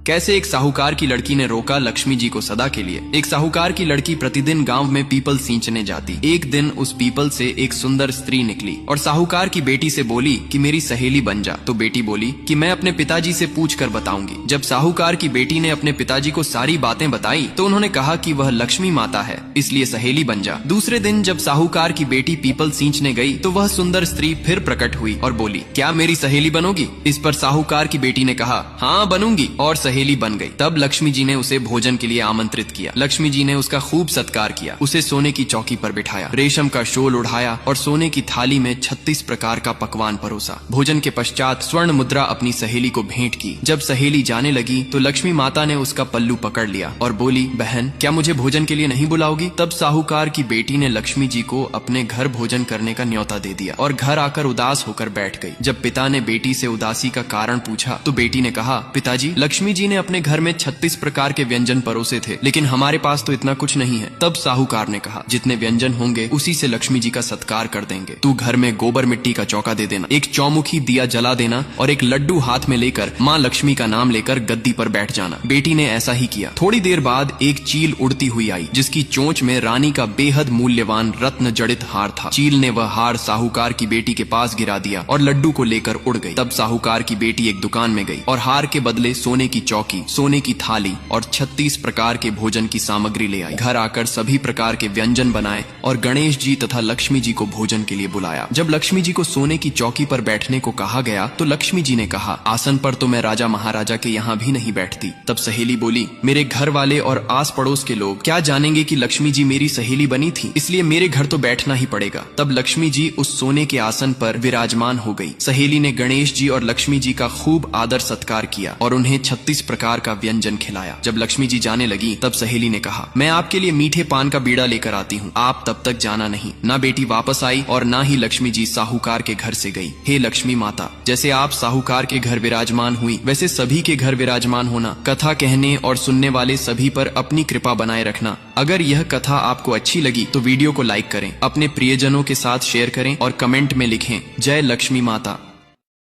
कैसे एक साहूकार की लड़की ने रोका लक्ष्मी जी को सदा के लिए। एक साहूकार की लड़की प्रतिदिन गांव में पीपल सींचने जाती। एक दिन उस पीपल से एक सुंदर स्त्री निकली और साहूकार की बेटी से बोली कि मेरी सहेली बन जा। तो बेटी बोली कि मैं अपने पिताजी से पूछ कर बताऊंगी। जब साहूकार की बेटी ने अपने पिताजी को सारी बातें बताई तो उन्होंने कहा कि वह लक्ष्मी माता है, इसलिए सहेली बन जा। दूसरे दिन जब साहूकार की बेटी पीपल सींचने गई तो वह सुंदर स्त्री फिर प्रकट हुई और बोली, क्या मेरी सहेली बनोगी? इस पर साहूकार की बेटी ने कहा, हाँ बनूंगी, और सहेली बन गई। तब लक्ष्मी जी ने उसे भोजन के लिए आमंत्रित किया। लक्ष्मी जी ने उसका खूब सत्कार किया, उसे सोने की चौकी पर बिठाया, रेशम का शोल उठाया और सोने की थाली में 36 प्रकार का पकवान परोसा। भोजन के पश्चात स्वर्ण मुद्रा अपनी सहेली को भेंट की। जब सहेली जाने लगी तो लक्ष्मी माता ने उसका पल्लू पकड़ लिया और बोली, बहन क्या मुझे भोजन के लिए नहीं बुलाओगी? तब साहूकार की बेटी ने लक्ष्मी जी को अपने घर भोजन करने का न्योता दे दिया और घर आकर उदास होकर बैठ गई। जब पिता ने बेटी से उदासी का कारण पूछा तो बेटी ने कहा, पिताजी लक्ष्मी जी ने अपने घर में 36 प्रकार के व्यंजन परोसे थे, लेकिन हमारे पास तो इतना कुछ नहीं है। तब साहूकार ने कहा, जितने व्यंजन होंगे उसी से लक्ष्मी जी का सत्कार कर देंगे। तू घर में गोबर मिट्टी का चौका दे देना, एक चौमुखी दिया जला देना और एक लड्डू हाथ में लेकर माँ लक्ष्मी का नाम लेकर गद्दी पर बैठ जाना। बेटी ने ऐसा ही किया। थोड़ी देर बाद एक चील उड़ती हुई आई, जिसकी चोंच में रानी का बेहद मूल्यवान रत्न जड़ित हार था। चील ने वह हार साहूकार की बेटी के पास गिरा दिया और लड्डू को लेकर उड़ गई। तब साहूकार की बेटी एक दुकान में गई और हार के बदले सोने की चौकी, सोने की थाली और 36 प्रकार के भोजन की सामग्री ले आई। घर आकर सभी प्रकार के व्यंजन बनाए और गणेश जी तथा लक्ष्मी जी को भोजन के लिए बुलाया। जब लक्ष्मी जी को सोने की चौकी पर बैठने को कहा गया तो लक्ष्मी जी ने कहा, आसन पर तो मैं राजा महाराजा के यहाँ भी नहीं बैठती। तब सहेली बोली, मेरे घर वाले और आस पड़ोस के लोग क्या जानेंगे कि लक्ष्मी जी मेरी सहेली बनी थी, इसलिए मेरे घर तो बैठना ही पड़ेगा। तब लक्ष्मी जी उस सोने के आसन पर विराजमान हो गई। सहेली ने गणेश जी और लक्ष्मी जी का खूब आदर सत्कार किया और उन्हें 36 प्रकार का व्यंजन खिलाया। जब लक्ष्मी जी जाने लगी तब सहेली ने कहा, मैं आपके लिए मीठे पान का बीड़ा लेकर आती हूँ, आप तब तक जाना नहीं। ना बेटी वापस आई और ना ही लक्ष्मी जी साहूकार के घर से गई। हे लक्ष्मी माता, जैसे आप साहूकार के घर विराजमान हुई वैसे सभी के घर विराजमान होना। कथा कहने और सुनने वाले सभी पर अपनी कृपा बनाए रखना। अगर यह कथा आपको अच्छी लगी तो वीडियो को लाइक करें, अपने प्रियजनों के साथ शेयर करें और कमेंट में लिखें, जय लक्ष्मी माता।